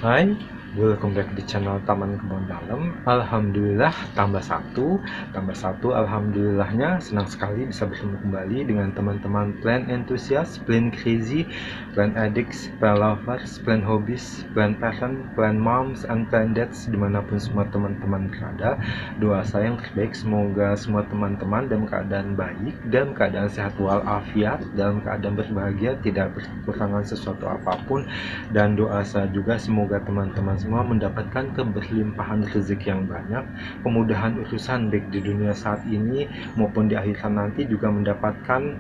Hai, welcome back di channel Taman Kebun Dalam. Alhamdulillah tambah satu. Alhamdulillahnya senang sekali bisa bertemu kembali dengan teman-teman plant enthusiast, plant crazy, plant addicts, plant lovers, plant hobbies, plant parent, plant moms, and plant dads dimanapun semua teman-teman berada. Doa saya yang terbaik semoga semua teman-teman dalam keadaan baik, dalam keadaan sehat walafiat, dalam keadaan berbahagia, tidak berkekurangan sesuatu apapun. Dan doa saya juga semoga teman-teman semua mendapatkan keberlimpahan rezeki yang banyak, kemudahan urusan baik di dunia saat ini maupun di akhirat nanti, juga mendapatkan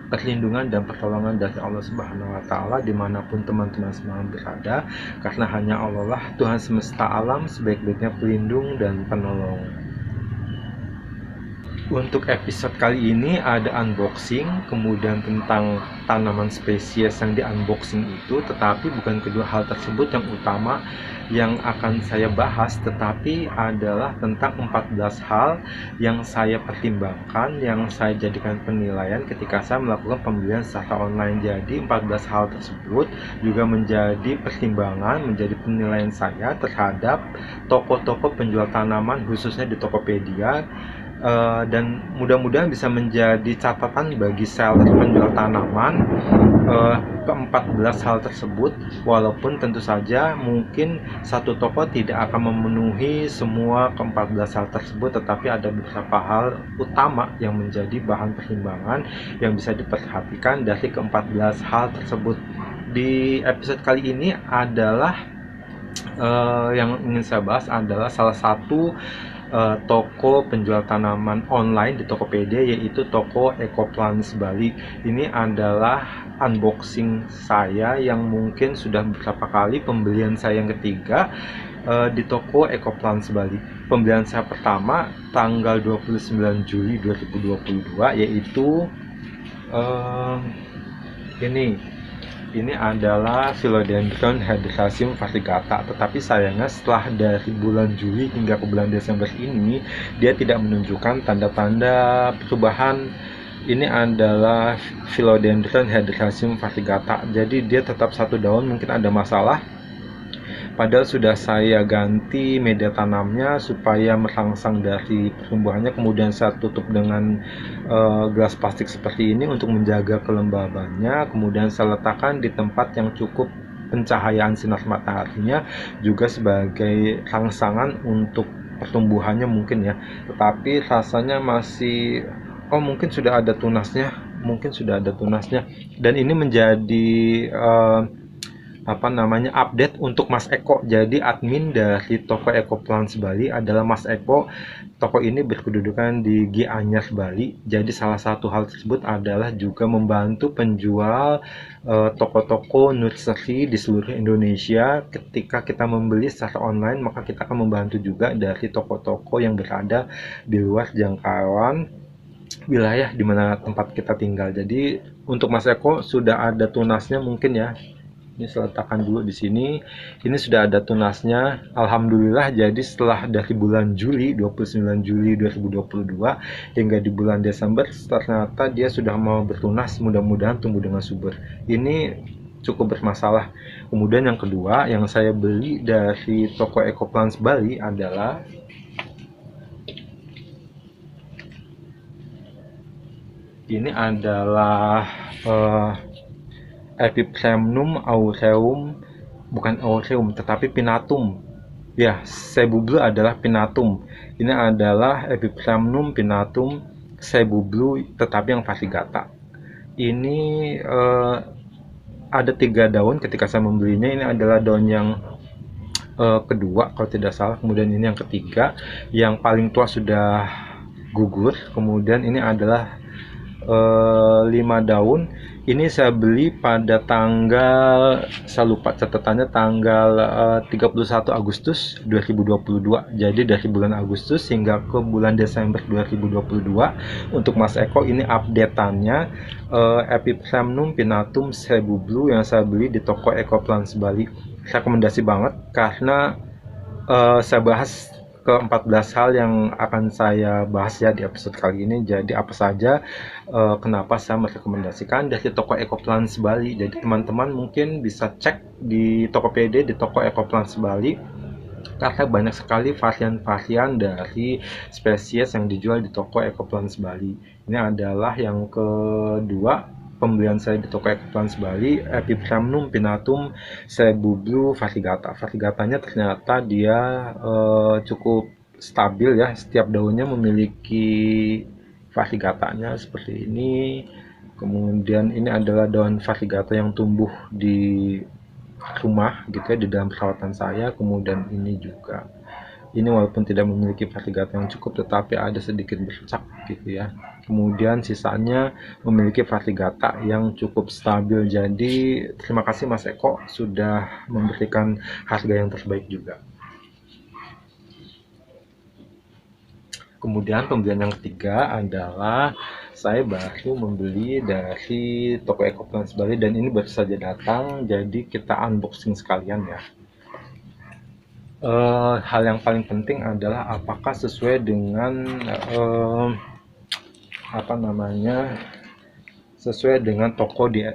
perlindungan dan pertolongan dari Allah Subhanahu wa Ta'ala dimanapun teman-teman semua berada, karena hanya Allah lah Tuhan semesta alam sebaik-baiknya pelindung dan penolong. Untuk episode kali ini ada unboxing, kemudian tentang tanaman spesies yang di unboxing itu, tetapi bukan kedua hal tersebut yang utama yang akan saya bahas, tetapi adalah tentang 14 hal yang saya pertimbangkan, yang saya jadikan penilaian ketika saya melakukan pembelian secara online. Jadi 14 hal tersebut juga menjadi pertimbangan, menjadi penilaian saya terhadap toko-toko penjual tanaman, khususnya di Tokopedia. Dan mudah-mudahan bisa menjadi catatan bagi seller penjual tanaman ke-14 hal tersebut, walaupun tentu saja mungkin satu toko tidak akan memenuhi semua ke-14 hal tersebut, tetapi ada beberapa hal utama yang menjadi bahan pertimbangan yang bisa diperhatikan dari ke-14 hal tersebut. Di episode kali ini adalah yang ingin saya bahas adalah salah satu toko penjual tanaman online di Tokopedia, yaitu toko Ecoplants Bali. Ini adalah unboxing saya yang mungkin sudah beberapa kali pembelian saya yang ketiga di toko Ecoplants Bali. Pembelian saya pertama tanggal 29 Juli 2022, yaitu ini adalah Philodendron Hydraceum variegata, tetapi sayangnya setelah dari bulan Juli hingga ke bulan Desember ini dia tidak menunjukkan tanda-tanda perubahan. Ini adalah Philodendron Hydraceum variegata, jadi dia tetap satu daun, mungkin ada masalah. Padahal sudah saya ganti media tanamnya supaya merangsang dari pertumbuhannya, kemudian saya tutup dengan gelas plastik seperti ini untuk menjaga kelembabannya, kemudian saya letakkan di tempat yang cukup pencahayaan sinar mataharinya, juga sebagai rangsangan untuk pertumbuhannya mungkin ya. Tetapi rasanya masih, mungkin sudah ada tunasnya, dan ini menjadi update untuk Mas Eko. Jadi admin dari toko Ecoplants Bali adalah Mas Eko. Toko ini berkedudukan di Gianyar, Bali. Jadi salah satu hal tersebut adalah juga membantu penjual toko-toko nursery di seluruh Indonesia. Ketika kita membeli secara online, maka kita akan membantu juga dari toko-toko yang berada di luar jangkauan wilayah di mana tempat kita tinggal. Jadi untuk Mas Eko sudah ada tunasnya mungkin ya. Ini saya letakkan dulu di sini. Ini sudah ada tunasnya, alhamdulillah. Jadi setelah dari bulan Juli, 29 Juli 2022 hingga di bulan Desember, ternyata dia sudah mau bertunas. Mudah-mudahan tumbuh dengan subur. Ini cukup bermasalah. Kemudian yang kedua yang saya beli dari toko Ecoplants Bali adalah ini adalah Epipremnum aureum, bukan aureum tetapi pinatum ya, Sebublu adalah pinatum. Ini adalah Epipremnum pinatum Sebublu, tetapi yang variegata. Ini ada 3 daun ketika saya membelinya. Ini adalah daun yang kedua kalau tidak salah, kemudian ini yang ketiga, yang paling tua sudah gugur. Kemudian ini adalah 5 daun. Ini saya beli pada tanggal, saya lupa catatannya, tanggal 31 Agustus 2022. Jadi dari bulan Agustus hingga ke bulan Desember 2022. Untuk Mas Eko ini updateannya Epipremnum pinatum Sebublu yang saya beli di toko Ecoplants Bali. Rekomendasi banget karena saya bahas ke 14 hal yang akan saya bahas ya di episode kali ini. Jadi apa saja, kenapa saya merekomendasikan dari toko Ecoplants Bali. Jadi teman-teman mungkin bisa cek di Tokopedia, di toko Ecoplants Bali, karena banyak sekali varian-varian dari spesies yang dijual di toko Ecoplants Bali. Ini adalah yang kedua pembelian saya di toko Ecoplants Bali, Epiphragmum pinnatum Cebu Blue variegata. Variegatanya ternyata dia cukup stabil ya, setiap daunnya memiliki variegatanya seperti ini. Kemudian ini adalah daun variegata yang tumbuh di rumah gitu ya, di dalam perawatan saya. Kemudian ini juga, ini walaupun tidak memiliki variegata yang cukup, tetapi ada sedikit bercak gitu ya. Kemudian sisanya memiliki variegata yang cukup stabil. Jadi terima kasih Mas Eko sudah memberikan harga yang terbaik juga. Kemudian pembelian yang ketiga adalah saya baru membeli dari toko Ecoplants Bali, dan ini baru saja datang, jadi kita unboxing sekalian ya. Hal yang paling penting adalah apakah sesuai dengan sesuai dengan toko di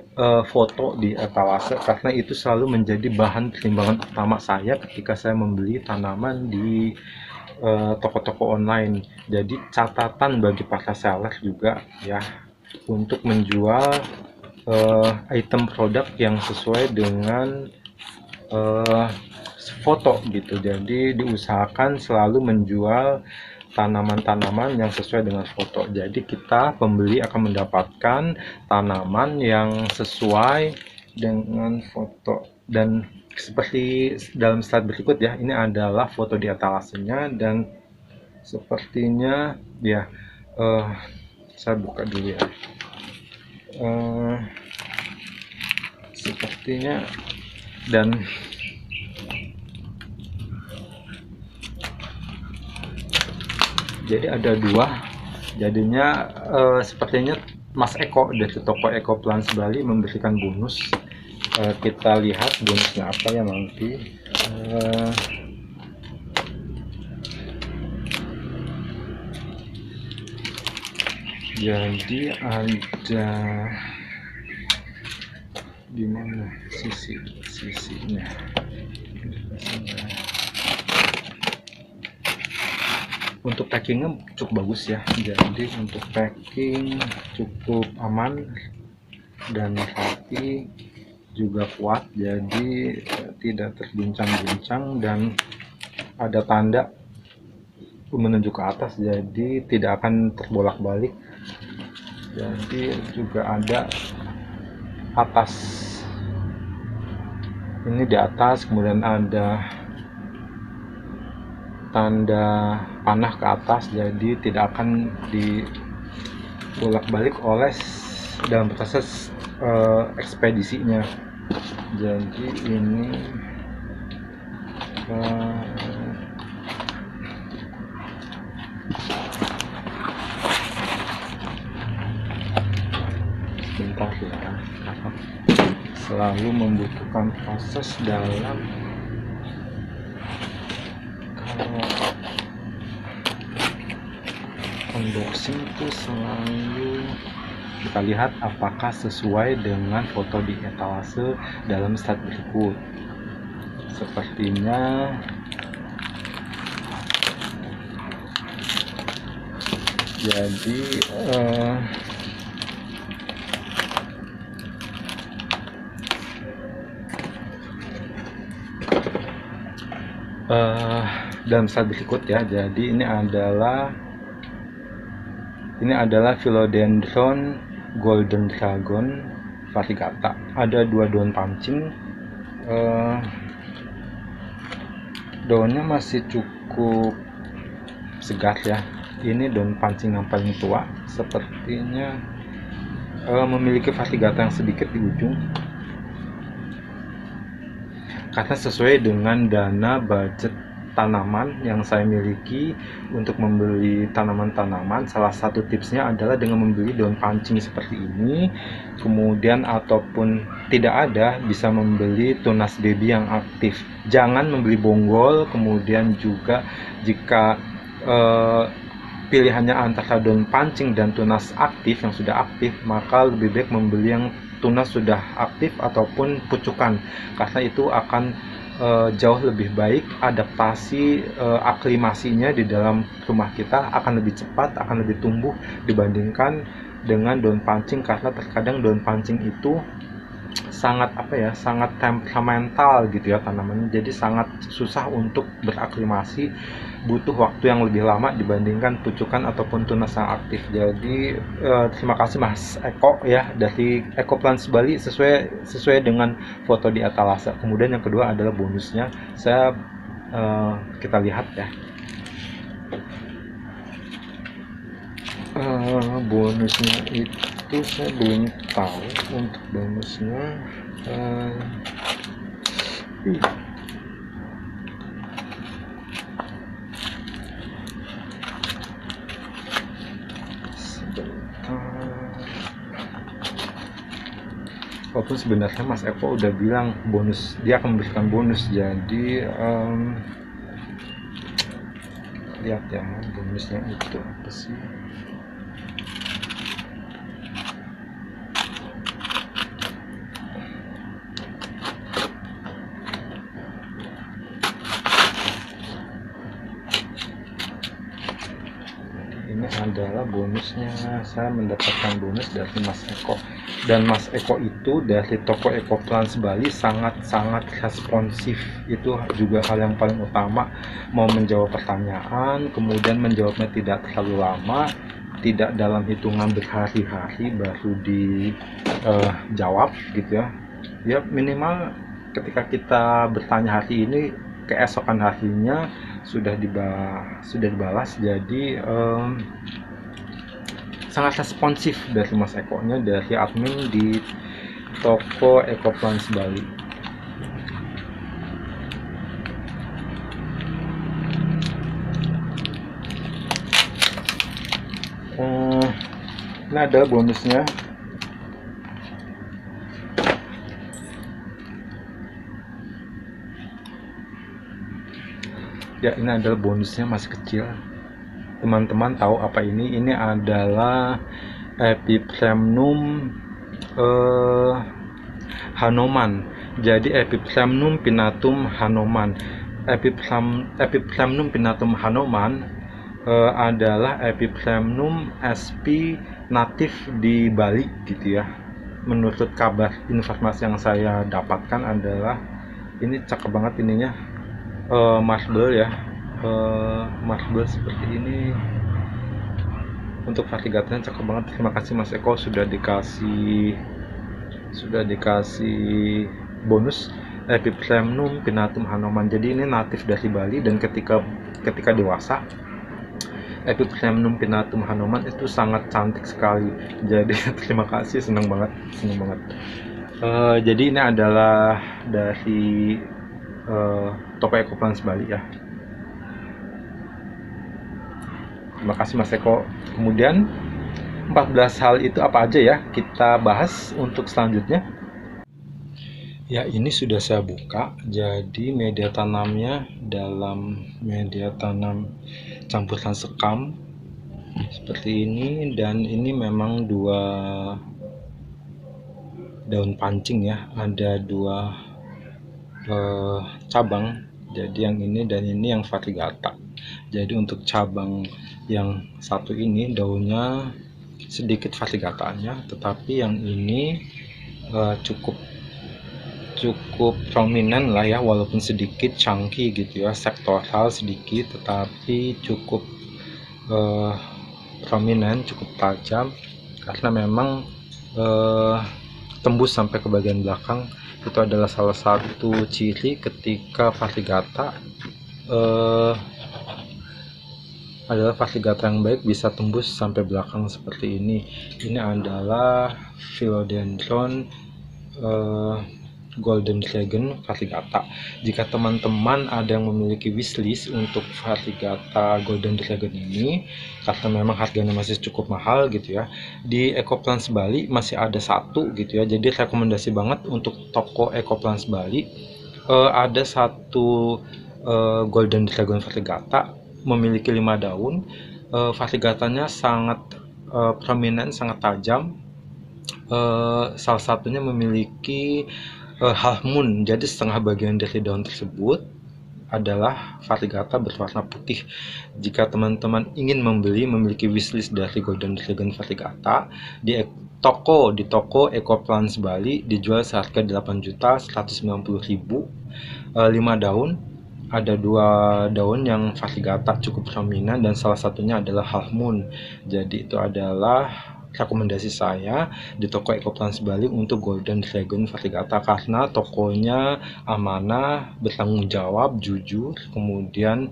foto di etalase, karena itu selalu menjadi bahan pertimbangan utama saya ketika saya membeli tanaman di toko-toko online. Jadi catatan bagi para seller juga ya, untuk menjual item produk yang sesuai dengan foto gitu. Jadi diusahakan selalu menjual tanaman-tanaman yang sesuai dengan foto. Jadi kita pembeli akan mendapatkan tanaman yang sesuai dengan foto. Dan seperti dalam slide berikut ya, ini adalah foto di etalasenya, dan sepertinya ya, saya buka dulu ya, sepertinya, dan jadi ada dua, jadinya sepertinya Mas Eko dari toko Ecoplants Bali memberikan bonus. Kita lihat bonusnya apa ya nanti. Jadi ada di mana sisinya. Untuk packingnya cukup bagus ya, jadi untuk packing cukup aman dan rapi, juga kuat, jadi tidak terguncang-guncang, dan ada tanda menunjuk ke atas, jadi tidak akan terbolak-balik. Jadi juga ada atas, ini di atas, kemudian ada tanda panah ke atas, jadi tidak akan dibolak-balik oleh dalam proses ekspedisinya. Jadi ini sebentar ya, selalu membutuhkan proses dalam, kalau unboxing itu selalu kita lihat apakah sesuai dengan foto di etalase dalam slide berikut. Sepertinya jadi dalam slide berikut ya, jadi ini adalah Philodendron Golden Dragon variegata. Ada dua daun pancing, daunnya masih cukup segar ya. Ini daun pancing yang paling tua, sepertinya memiliki variegata yang sedikit di ujung, karena sesuai dengan dana budget tanaman yang saya miliki untuk membeli tanaman-tanaman. Salah satu tipsnya adalah dengan membeli daun pancing seperti ini, kemudian ataupun tidak ada, bisa membeli tunas baby yang aktif. Jangan membeli bonggol. Kemudian juga jika pilihannya antara daun pancing dan tunas aktif yang sudah aktif, maka lebih baik membeli yang tunas sudah aktif ataupun pucukan, karena itu akan jauh lebih baik. Adaptasi aklimasinya di dalam rumah kita akan lebih cepat, akan lebih tumbuh dibandingkan dengan daun pancing, karena terkadang daun pancing itu sangat sangat temperamental gitu ya tanamannya, jadi sangat susah untuk beraklimasi, butuh waktu yang lebih lama dibandingkan pucukan ataupun tunas yang aktif. Jadi terima kasih Mas Eko ya dari Eko Plants Bali, sesuai dengan foto di etalase. Kemudian yang kedua adalah bonusnya, kita lihat ya. Bonusnya itu saya belum tahu untuk bonusnya. Walaupun sebenarnya Mas Eko udah bilang bonus, dia akan memberikan bonus, jadi lihat ya bonusnya itu apa sih. Ini adalah bonusnya, saya mendapatkan bonus dari Mas Eko, dan Mas Eko itu dari toko Eko Plants Bali sangat-sangat responsif. Itu juga hal yang paling utama, mau menjawab pertanyaan, kemudian menjawabnya tidak terlalu lama, tidak dalam hitungan berhari-hari baru dijawab gitu ya. Ya minimal ketika kita bertanya hari ini, keesokan harinya sudah dibalas. Jadi sangat responsif dari Mas Eko nya, dari admin di toko Eko Plants Bali. Ini adalah bonusnya. Ya, ini adalah bonusnya, masih kecil. Teman-teman tahu apa ini? Ini adalah Epipremnum Hanoman. Jadi Epipremnum pinnatum Hanoman. Epipremnum pinnatum Hanoman adalah Epipremnum sp natif di Bali gitu ya. Menurut kabar informasi yang saya dapatkan adalah ini cakep banget ininya. Marble ya, marble seperti ini. Untuk variegatanya cakep banget. Terima kasih Mas Eko sudah dikasih bonus Epipremnum pinnatum Hanoman. Jadi ini natif dari Bali, dan ketika dewasa Epipremnum pinnatum Hanoman itu sangat cantik sekali. Jadi terima kasih, senang banget. Jadi ini adalah dari toko Eko Plants Bali ya. Terima kasih Mas Eko. Kemudian 14 hal itu apa aja ya, kita bahas untuk selanjutnya. Ya, ini sudah saya buka. Jadi media tanamnya dalam media tanam campuran sekam seperti ini, dan ini memang 2 daun pancing ya, ada 2 cabang. Jadi yang ini dan ini yang variegata. Jadi untuk cabang yang satu ini daunnya sedikit variegatanya, tetapi yang ini cukup prominent lah ya, walaupun sedikit chunky gitu ya, sektoral sedikit, tetapi cukup prominent, cukup tajam, karena memang tembus sampai ke bagian belakang. Itu adalah salah satu ciri ketika variegata adalah variegata yang baik, bisa tembus sampai belakang seperti ini. Ini adalah Philodendron Golden Dragon Varigata. Jika teman-teman ada yang memiliki wishlist untuk Varigata Golden Dragon ini, karena memang harganya masih cukup mahal gitu ya, di Ecoplants Bali masih ada satu gitu ya. Jadi rekomendasi banget untuk toko Ecoplants Bali. Ada satu Golden Dragon Varigata memiliki 5 daun. Varigatanya sangat prominent, sangat tajam. Salah satunya memiliki half moon, jadi setengah bagian dari daun tersebut adalah varigata berwarna putih. Jika teman-teman ingin memiliki wishlist dari Golden Dragon Varigata, di toko Ecoplants Bali dijual seharga 8.190.000. 5 daun, ada 2 daun yang varigata cukup prominent dan salah satunya adalah half moon. Jadi itu adalah rekomendasi saya di toko Ecoplants Bali untuk Golden Dragon Varigata, karena tokonya amanah, bertanggung jawab, jujur, kemudian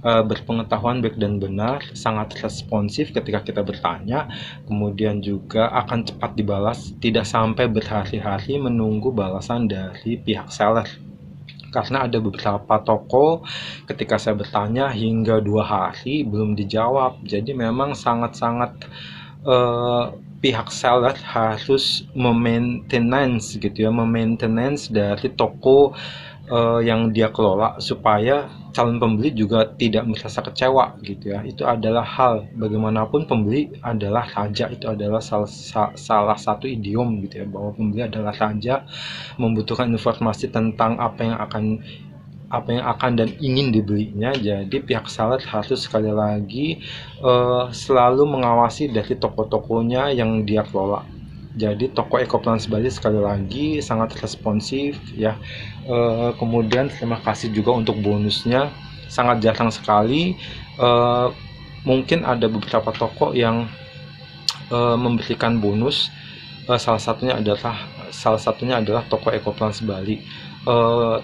berpengetahuan baik dan benar, sangat responsif ketika kita bertanya, kemudian juga akan cepat dibalas, tidak sampai berhari-hari menunggu balasan dari pihak seller. Karena ada beberapa toko ketika saya bertanya hingga 2 hari belum dijawab. Jadi memang sangat-sangat pihak seller harus memaintenance gitu ya, memaintenance dari toko yang dia kelola supaya calon pembeli juga tidak merasa kecewa gitu ya. Itu adalah hal, bagaimanapun pembeli adalah raja, itu adalah salah satu idiom gitu ya, bahwa pembeli adalah raja, membutuhkan informasi tentang apa yang akan dan ingin dibelinya. Jadi pihak seller harus sekali lagi selalu mengawasi dari toko-tokonya yang dia kelola. Jadi toko Ecoplants Bali sekali lagi sangat responsif ya. Kemudian terima kasih juga untuk bonusnya, sangat jarang sekali. Mungkin ada beberapa toko yang memberikan bonus. Salah satunya adalah toko Ecoplants Bali.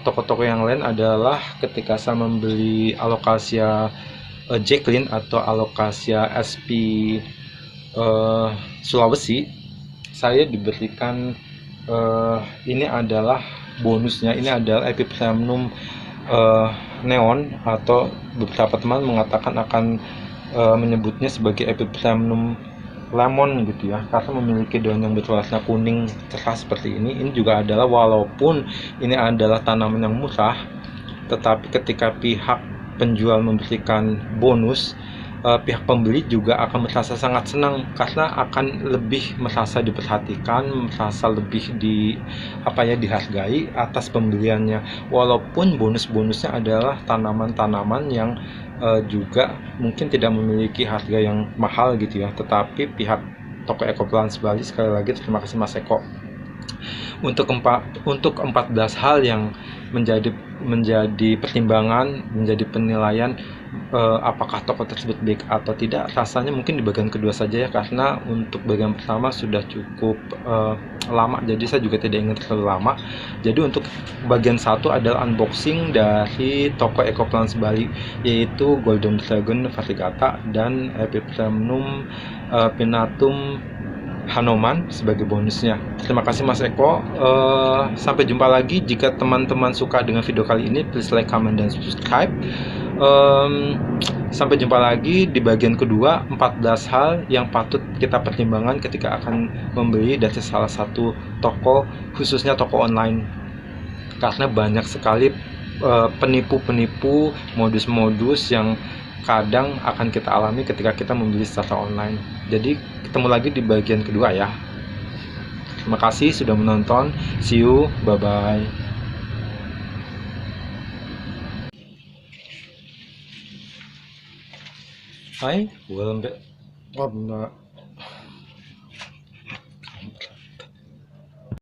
Toko-toko yang lain adalah ketika saya membeli Alocasia Jacqueline atau Alocasia SP Sulawesi, saya diberikan ini adalah bonusnya, ini adalah Epipremnum neon, atau beberapa teman mengatakan akan menyebutnya sebagai Epipremnum lemon gitu ya, karena memiliki daun yang berwarna kuning cerah seperti ini. Ini juga adalah, walaupun ini adalah tanaman yang murah, tetapi ketika pihak penjual memberikan bonus, pihak pembeli juga akan merasa sangat senang karena akan lebih merasa diperhatikan, merasa lebih dihargai atas pembeliannya. Walaupun bonus-bonusnya adalah tanaman-tanaman yang juga mungkin tidak memiliki harga yang mahal gitu ya, tetapi pihak toko Ecoplants Bali, sekali lagi terima kasih Mas Eko. Untuk 14 hal yang menjadi pertimbangan, menjadi penilaian apakah toko tersebut baik atau tidak, rasanya mungkin di bagian kedua saja ya, karena untuk bagian pertama sudah cukup lama, jadi saya juga tidak ingin terlalu lama. Jadi untuk bagian satu adalah unboxing dari toko Ecoplants Bali, yaitu Golden Dragon Varigata dan Epipremnum pinnatum Hanoman sebagai bonusnya. Terima kasih Mas Eko. Sampai jumpa lagi. Jika teman-teman suka dengan video kali ini, please like, comment, dan subscribe. Sampai jumpa lagi di bagian kedua, 14 hal yang patut kita pertimbangkan ketika akan membeli dari salah satu toko, khususnya toko online. Karena banyak sekali penipu-penipu, modus-modus yang kadang akan kita alami ketika kita membeli secara online. Jadi ketemu lagi di bagian kedua ya. Terima kasih sudah menonton. See you, bye bye. Hai, welcome back.